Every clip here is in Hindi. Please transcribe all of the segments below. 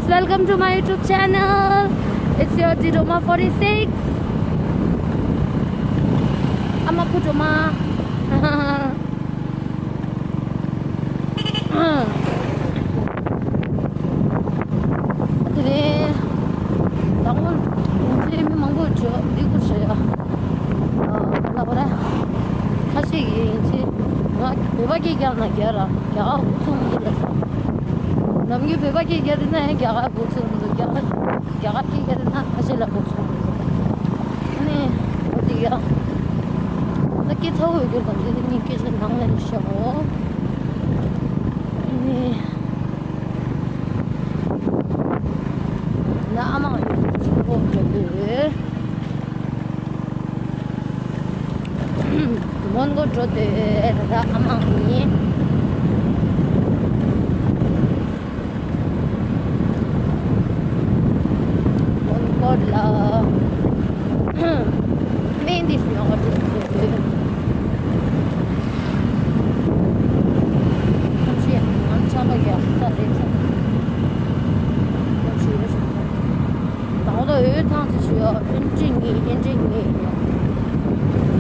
welcome to my YouTube channel. It's your Didoma 46. I'm a Putoma. Today, today me mango jo di kuch ya. La bora. Kashi inchi. Beba ki kya na kya ra. Kya utum ki. नमगे बेबा की क्या देना है क्या पूछ क्या की क्या देना ऐसे लग पूछ नहीं होती क्या तो क्या था वो इधर बंदे ने कैसे नाम ले लिया वो नहीं ना आमा वो जब मन को जो दे ना आमा नहीं main this now what is it I'm sama gya sa de sa da öyle tanışıyor engine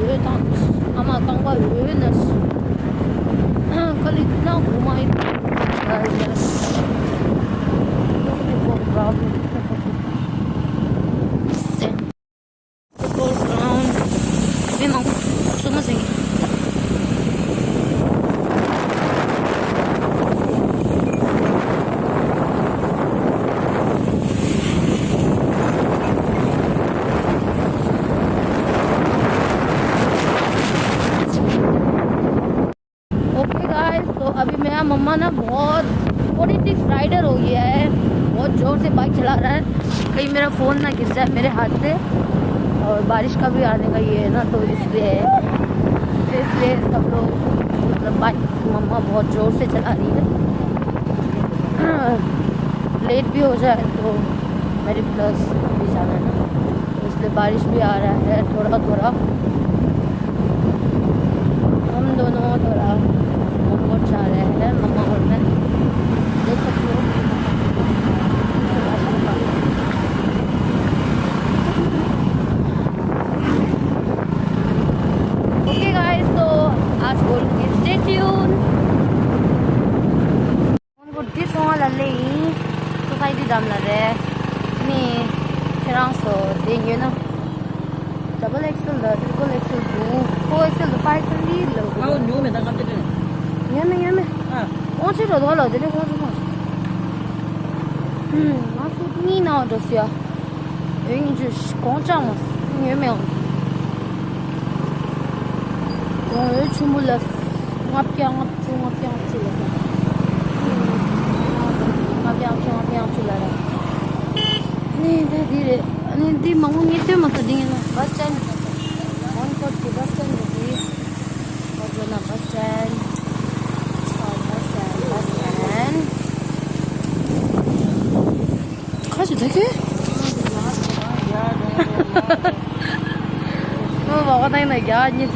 öyle tanış ama kanka öyle nasıl kalıkna umay yes no problem अभी मेरा मम्मा ना बहुत 46 राइडर हो गया है बहुत ज़ोर से बाइक चला रहा है कहीं मेरा फ़ोन ना गिर जाए मेरे हाथ से और बारिश का भी आने का ये है ना तो इसलिए सब लोग मतलब बाइक मम्मा बहुत ज़ोर से चला रही है लेट भी हो जाए तो मेरी प्लस भी जाना है ना तो इसलिए बारिश भी आ रहा है थोड़ा थोड़ा हम दोनों थोड़ा बहुत जा रहे हैं मम्मा और मैं देख सकते हो ओके गाइस तो आज बोलेंगे स्टे ट्यून उनको दिस वाला ले सोसाइटी दाम ला रे ni serang so ding you know double XL da triple XL do 4XL da 5XL li lo au new me da kam de nhớ ôn chỉ rồi đó là để ôn mà nó cũng như nào đó xíu因为就是广场嘛有没有我全部了我变了出来了你这里你的忙我你对嘛是定了bus stand on court bus stand đi और जो ना bus stand 가지 되게? 뭐 먹어다니나 야 아니지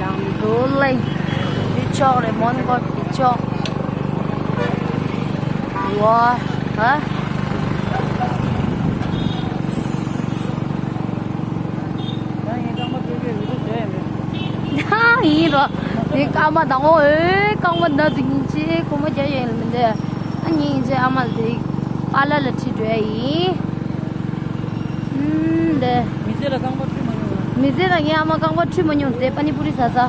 làm đồ lên đi cho để món gọi đi cho wow hả 이 로 까마 당어 까마 나 등지 고마 제일인데 아니 이제 아마들 빨라를 치줘이 네 미제라 강바 트리마뇨 미제라 이 아마 강바 트리마뇨 때 파니푸리 사사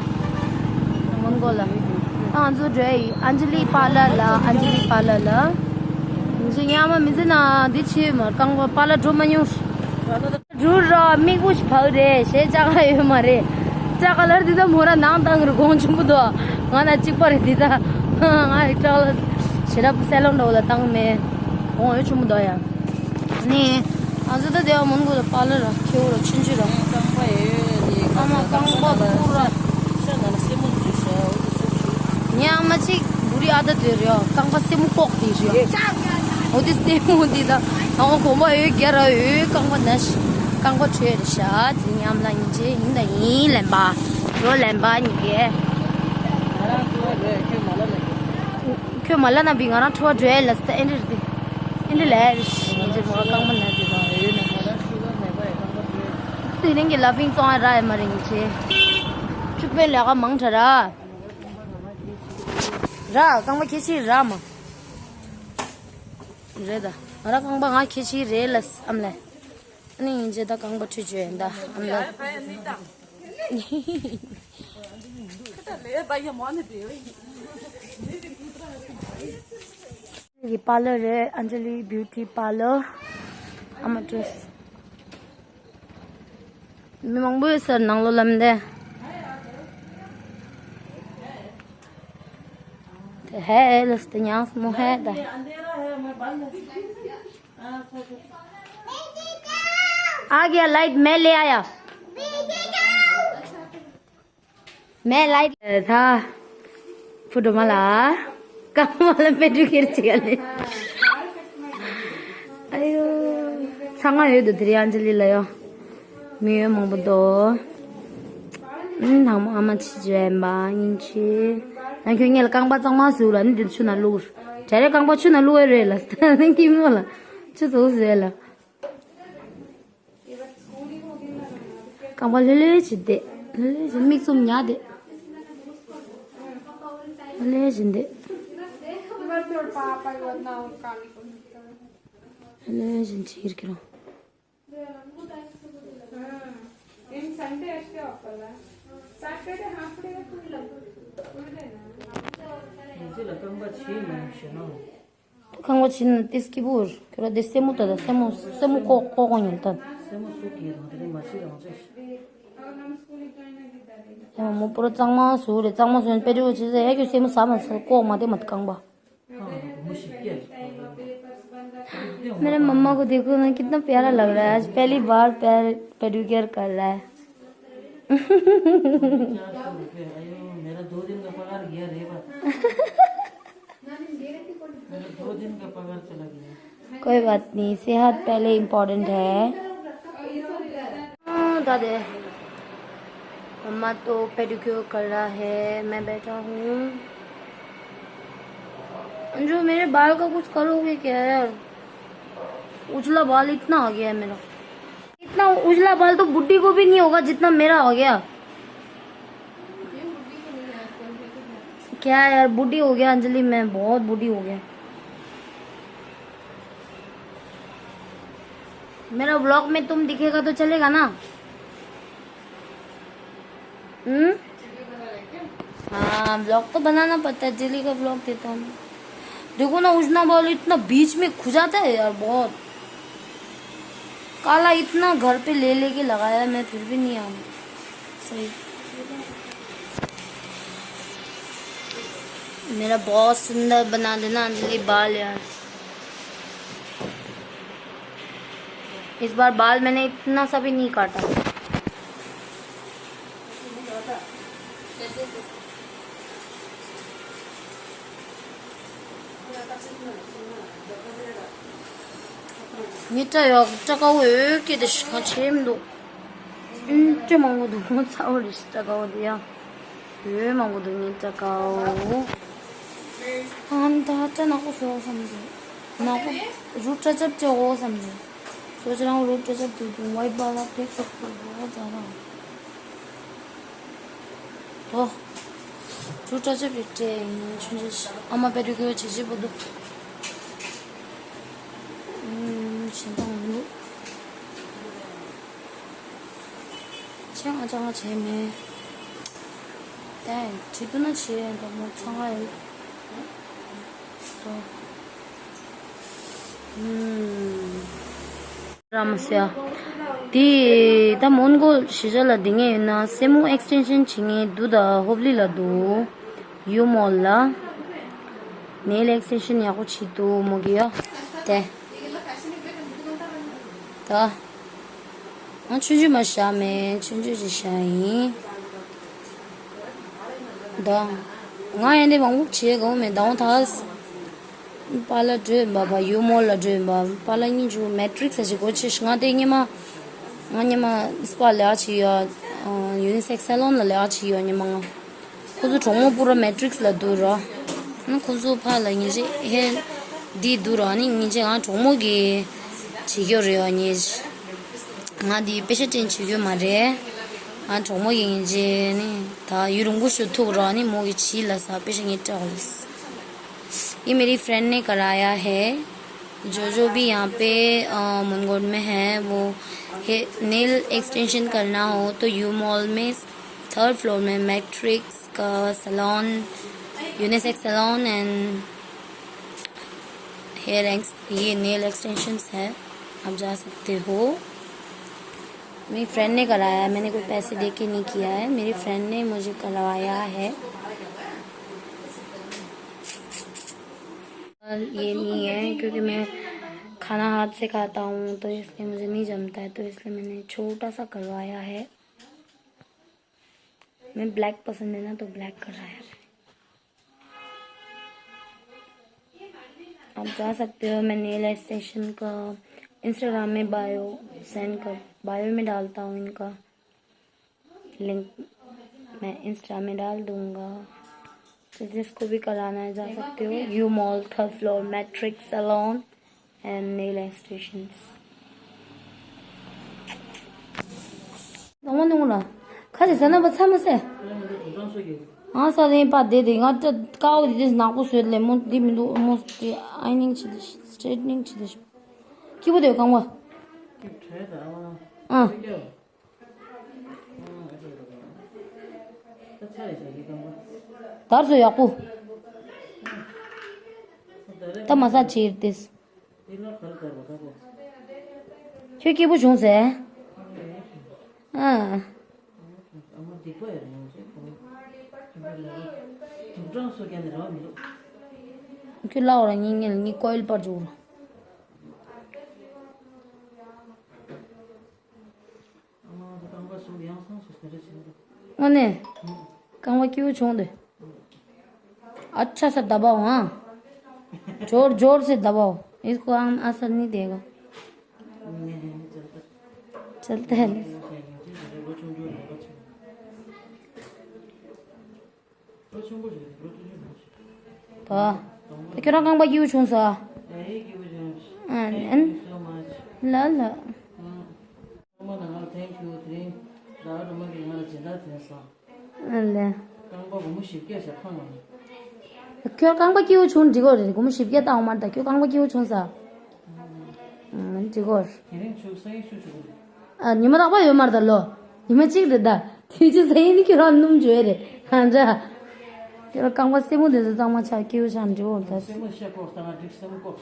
몽골라 안주 제이 안젤리 팔라라 이제 야마 미제나 디치 뭐 강바 팔라 트리마뇨 주라 미구시 파우데 세자가요 말에 चा कलर दीदा मोरा नाम तांगर कौन चुप दो गाना चिक पर दीदा हाँ चल शेरा पुसेलों डोला तांग में कौन चुप दो यार नहीं आज तो देव मन को तो पालर क्यों रो चिंची रो आमा कांगबा पूरा यहाँ मची बुरी आदत है रो कांगबा से मुकोक दी रो 어디 세모디다 어 고마 얘기하라 강과 나시 강과 최르샤 진ям라 인지 인다 이 렘바 요 렘바 이게 그 말라나 빙아나 투어 드레일스 엔드디 인들레스 이제 뭐 강만 나디다 이런 게 러빙 송 알아 말인지 축배 내가 망쳐라 라 강마 키치 라마 이래다 알아 강방아 키치 레일스 암래 아니 이제 다 강바 추주엔다 암래 ये पार्लर है अंजलि ब्यूटी पार्लर हम ड्रेस मैं मंगबो सर नंगलो लमदे है लस्ते न्यास मो है दा आ गया लाइट मैं ले आया मैं लाइट था फोटो माला कामाला पेडिक्योर చేయాలి 아유 상하에도 드리 안젤리라요 미에 먹어도 나무 아마 치즈엠바 인치 난 그냥 강바 장마 수란 들추나 루 잘해 강바 추나 루에레라 스타는 김몰라 추소스레라 강바 렐레지데 렐레지 믹좀 냐데 렐레진데 렐레진 치르기로 강과 치는 디스키불 그래 데세무다 세무 꼬꼬고 일단 뭐 프로 장마수래 장마수는 빼주고 진짜 애교 세무 사면서 꼬마대 못 강바 मेरे मम्मा को देखो ना कितना प्यारा लग रहा है आज पहली बार पेडिक्योर कर रहा है मेरा 2 दिन का पगार गया रे बात मेरा 2 दिन का पगार चला गया कोई बात नहीं सेहत पहले इम्पोर्टेंट है दादे मम्मा तो पेडिक्योर कर रहा है मैं बैठा हूँ जो मेरे बाल का कुछ करोगे क्या यार उजला बाल इतना आ गया है मेरा इतना उजला बाल तो बुड्ढी को भी नहीं होगा जितना मेरा हो गया क्या यार बुढ़ी हो गया अंजलि मैं बहुत बुढ़ी हो गया मेरा व्लॉग में तुम दिखेगा तो चलेगा ना हाँ व्लॉग तो बनाना पड़ता है अंजलि का व्लॉग देता हूँ देखो ना उजना बाल इतना बीच में खुजाता है यार बहुत काला इतना घर पे ले लेके लगाया मैं फिर भी नहीं आऊँ सही मेरा बहुत सुंदर बना देना अंजलि बाल यार इस बार बाल मैंने इतना सा भी नहीं काटा 진짜 야 짜가워 왜 이렇게 돼 지금도 진짜 망고도 너무 차오리 진짜 가오디야 왜 망고도 진짜 가오 안다 짜나고 소삼도 나고 루트 잡자고 삼도 소지랑 루트 잡도 와이바라 백석도 하잖아 더 루트 잡을 때 준지 아마 베르교 지지보도 신당로 창아장아 재매 네 지분은 지혜가 뭐 창아에 또 라마스야 디 다 몬골 시절라 딩에 나 세무 extension 칭에 두다 호블리라도 유몰라 네일 extension 야고 치도 뭐기야 네 다 춘주 마샤메 춘주지 샤이 다 ngayen데 방국 지에 가오면 나온 다스 Pala dream baba you mall dream baba pala ni ju matrix as go chi nga de ni ma spa la chi ya unisex salon la chi ya ni ma ko zu chong mo pura matrix la du ra na ko zu pala ni je he di du ra ni je a chong mo gi chi yo re ni nga di pe she chen chi yo ma re a chong mo gi je ni ta yurung gu shu tu ra ni mo gi chi la sa pe she ni ta ये मेरी फ्रेंड ने कराया है जो भी यहाँ पे मनगोड में है वो नेल एक्सटेंशन करना हो तो यू मॉल में 3rd फ्लोर में मैट्रिक्स का सैलून यूनिसेक्स सैलून एंड ये नेल एक्सटेंशंस है आप जा सकते हो मेरी फ्रेंड ने कराया है मैंने कोई पैसे दे के नहीं किया है मेरी फ्रेंड ने मुझे करवाया है ये नहीं है क्योंकि मैं खाना हाथ से खाता हूँ तो इसलिए मुझे नहीं जमता है तो इसलिए मैंने छोटा सा करवाया है मैं ब्लैक पसंद है ना तो ब्लैक कराया है आप जा सकते हो मैं नेल एक्सटेंशन का इंस्टाग्राम में बायो में डालता हूँ इनका लिंक मैं इंस्टा में डाल दूँगा तो जिसको भी कराना है जा सकते हो U mall 3rd floor Matrix salon and nail extensions 너무 농라 가지 sana ba 참으세 아 사진 봐 데딩 아저 까오디 데스 나고 쓰래 뭐 디미도 뭐 아이닝 치듯이 스트레이트닝 치듯이 기부대요 강화 응 다르서 야고 다 마사 치르티스 튀기 부종세 아 그 라오라 니 코일 빠져 अने कहाँ क्यों छोड़ दे अच्छा सा दबाओ हाँ जोर जोर से दबाओ इसको आम असर नहीं देगा चलते हैं तो क्यों कहाँ क्यों छोड़ सा ला ला 알래. 교 강바 기후 좋은 지거를 고무 쉽게 다운 말다. 교 강바 기후 좋은사. 지거. 아, 니만 아빠 요 말달로. 니만 찍는다. 뒤지 세인이 그런 놈 줘야래. 앉아. 교 강바 세모데서 장마 차 기후 참 좋다. 세모 시작고 다가 딕스모 고.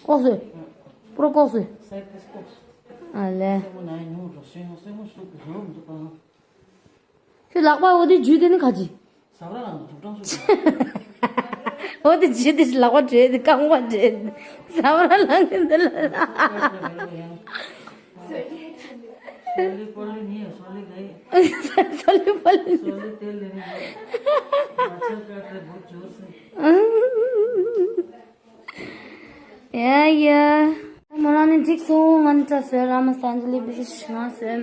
고스. 프로 고스. 사이트스 고스. 알래. 세모 나이 누르 세모 수고 그럼 봐. 그 락바 어디 주되는 가지. 사라랑 두정수. 어디 주듯이 락바 줘야 돼. 강바 줘야 돼. 사라랑 근들라. 솔리 빨리니 솔리 가이. 솔리 빨리. 솔리 텔레니. अच्छा काटे बहुत जोर से. या मराने जिक्सो मंचा से रामस्तांजलि बिस्ना से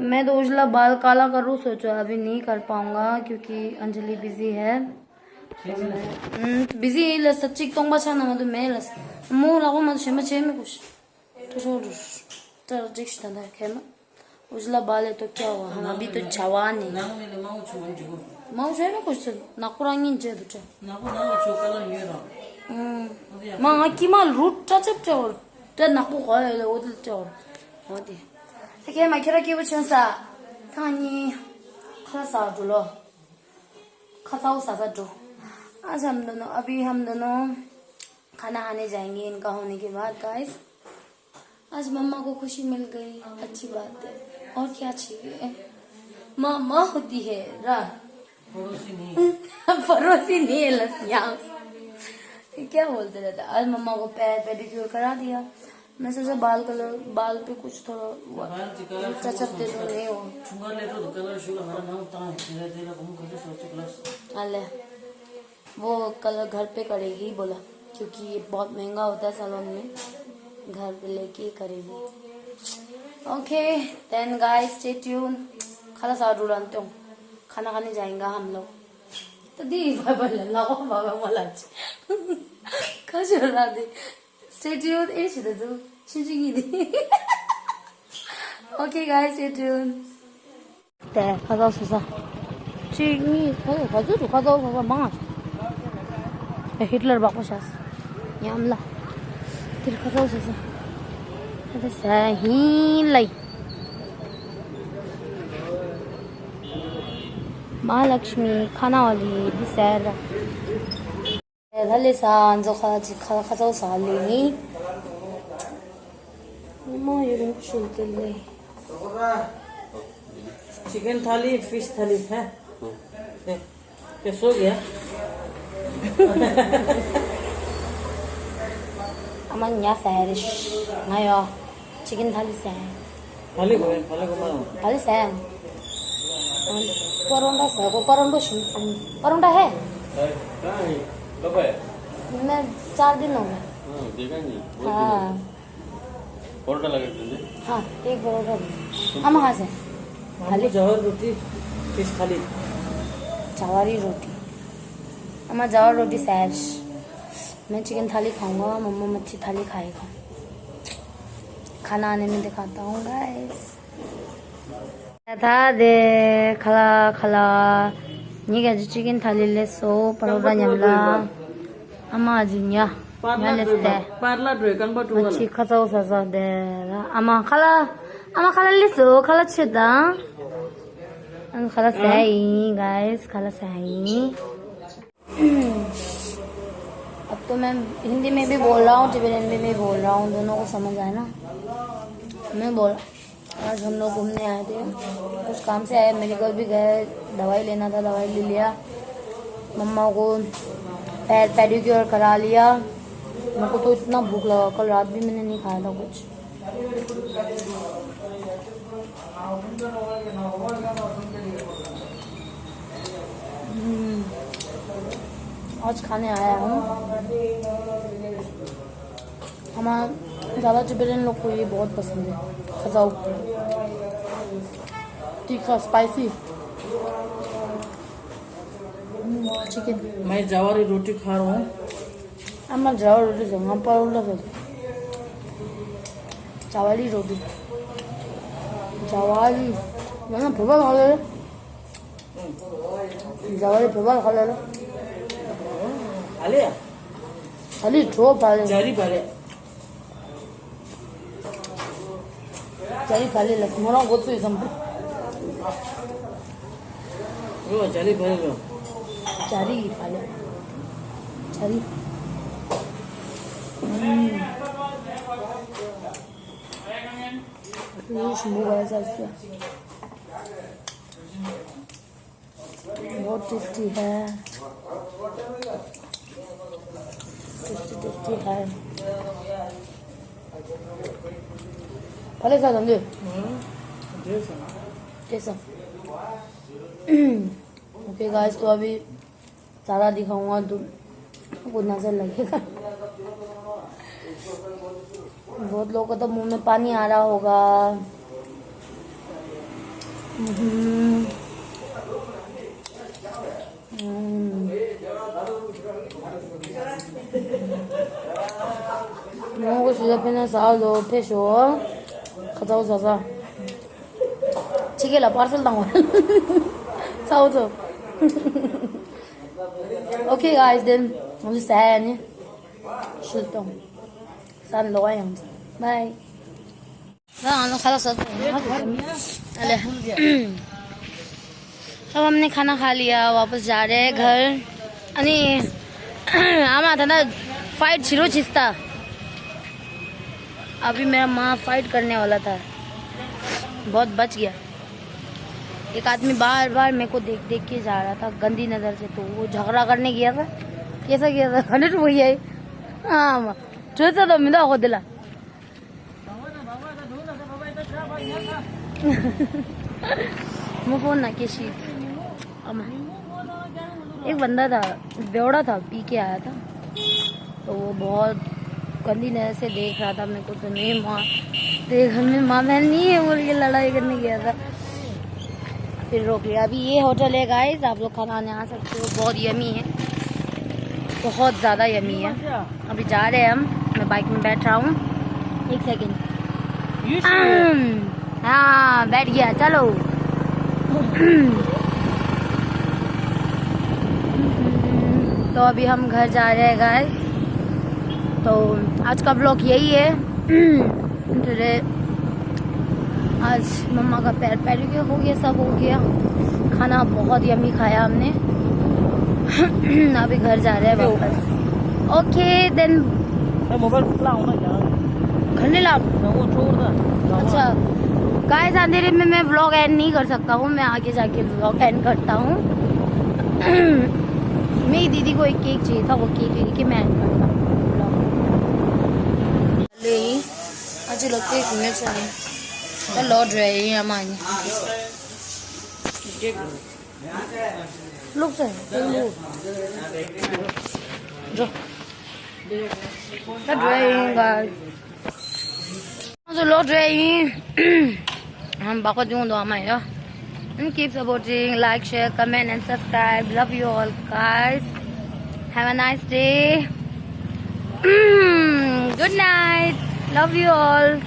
मैं तो उजला बाल काला करूँ सोचा अभी नहीं कर पाऊंगा क्योंकि अंजलि बिजी है बिजी सच्ची तो बचा ना मतलब मैं लस मुँह लागो मत शेम छे में कुछ तो छोड़ चल जिक्स ना खेम उजला बाल है तो क्या हुआ हम अभी तो छावा नहीं माउ छे में कुछ नाकुरांगी जे तो नाकु छोकला येरा माँ की माल रूट टचअप चोर तो नाकु खोले ले उधर चोर होती देखिए मैं क्या किया बच्चों सा थानी खासा जुलो खासा उसासा जो आज हम दोनों खाना खाने जाएंगे इनका होने के बाद गाइस आज मम्मा को खुशी मिल गई अच्छी बात है और क्या चाहिए माँ होती है रा पड़ोसी नहीं है लसिया क्या बोलते रहते आज मम्मा को पेडिक्योर करा दिया मैं सोचा बाल पे कुछ थोड़ा टचअप दे दो नहीं हो अल्ले वो कलर घर पे करेगी बोला क्योंकि ये बहुत महंगा होता है सैलून में, घर पे लेके करेंगे। Okay then guys stay tune. खाना सारू रंते हूँ, खाना खाने जाएंगे हम लोग। तो दी बाबा लल्ला को बाबा मला खजूर दे स्टे ट्यून ए छिदा जो छिजिगी दी। Okay guys stay tune. 네 가져오소서 지금 가져오소서 망아 히틀러 받고 셨어 냠라 들 가져오소서 됐어 힐라이 Mahalakshmi खाना वाली दिसर हले सान जो खाजाओ सालेनी मम्मा ये रूम शुल्कले चिकन थाली फिश थाली है क्या सो गया aman nya sarish ngayo chicken thali sa थाली को मारो thali sa paronda sa ko paronda shim paronda hai कब है मैं 4 दिन हो गए देखा नहीं हाँ परोठा लगे तुझे हाँ एक परोठा हम कहाँ से थाली जवार रोटी फिश थाली जवारी रोटी हमारा जवार रोटी सैश मैं चिकन थाली खाऊंगा मम्मा मच्छी थाली खाएगा खाना आने में दिखाता हूँ गाइस था दे खला खला ये क्या चिकन थाली ले सो परोठा न्यामला अम्मा जिन्या न्यालेस्ते पार्ला ड्रे kan ba tu मच्छी खाओ सासा दे अम्मा खला ले सो खला छेदा खला सही गाइस खला सही। अब तो मैं हिंदी में भी बोल रहा हूँ टिबेटन में भी बोल रहा हूँ, दोनों को समझ आए ना। मैं बोल आज हम लोग घूमने आए थे, कुछ काम से आए, मेडिकल भी गए, दवाई लेना था, दवाई ले लिया, मम्मा को पैर पेडिक्योर करा लिया। मेरे को तो इतना भूख लगा, कल रात भी मैंने नहीं खाया था कुछ। आज खाने आया हूँ। हमारा ज़्यादा टिबेटन लोग को ये बहुत पसंद है, खजाऊ तीखा स्पाइसी चिकन। मैं जवारी रोटी खा रहा हूँ। I'm जवारी रोटी से हम परोठा से जवारी रोटी जवारी मैंने फेवर खा ले जवारी फेवर खा ले आले खाली ठो पाले जारी पाले जारी पाले लग मोरा गोचू इसम वो जारी पाले लो जारी पाले जारी ये स्मूग ऐसा इससे बहुत टेस्टी है, टेस्टी है। भले सा समझे कैसा। ओके गाइस तो अभी सारा दिखाऊंगा तो कुछ नजर लगेगा। बहुत लोगों को तो मुंह में पानी आ रहा होगा। 먹을 수 옆에는 싸우도 패쇼 가자오 자자 지게라 파सल 당원 싸우죠. Okay guys then हम से नहीं शुल्तो सान लोगा यहाँ बाय ना हम लोग खाना सब अरे अब हमने खाना खा लिया, वापस जा रहे हैं घर। अनि आमा था ना फाइट छिरो छिस्ता, अभी मेरा माँ फाइट करने वाला था, बहुत बच गया। एक आदमी बार बार मेरे को देख देख के जा रहा था गंदी नज़र से, तो वो झगड़ा करने गया था। कैसा किया था खाने तो वही है। हाँ चलता तो मिला हो दिला मैं फोन ना किसी एक बंदा था बेवड़ा था, पी के आया था। तो वो बहुत गंदी नजर से देख रहा था मेरे को। तो नहीं माँ तेरे घर में माँ बहन नहीं है बोल के लड़ाई करने गया था, फिर रोक लिया। अभी ये होटल है गाइस, आप लोग खाना आने आ सकते हो, बहुत यमी है, बहुत ज़्यादा यमी है। अभी जा रहे हैं हम, मैं बाइक में बैठ रहा हूँ। एक सेकेंड, हाँ बैठ गया, चलो। तो अभी हम घर जा रहे हैं गाइस। तो आज का ब्लॉग यही है। टुडे आज मम्मा का पैर पैडिक्योर हो गया, सब हो गया, खाना बहुत यमी खाया हमने। अभी घर जा रहे हैं वापस। ओके देन मोबाइल लाऊं ना क्या घर नहीं ला। वो छोड़ दे। अच्छा गाइस, अंधेरे में मैं व्लॉग एंड नहीं कर सकता हूँ, मैं आगे जाके व्लॉग एंड करता हूँ। मेरी दीदी को एक केक चाहिए था, वो केक लेके मैं एंड करता हूँ व्लॉग। आज लोग केक में चाहिए तो लौट रहे हैं हमारे लोग से जो लौट रहे हैं गाइस, तो लौट रहे हैं हम। बाको दूँ दो हमारे and keep supporting, like, share, comment and subscribe. Love you all guys, have a nice day. Good night, love you all.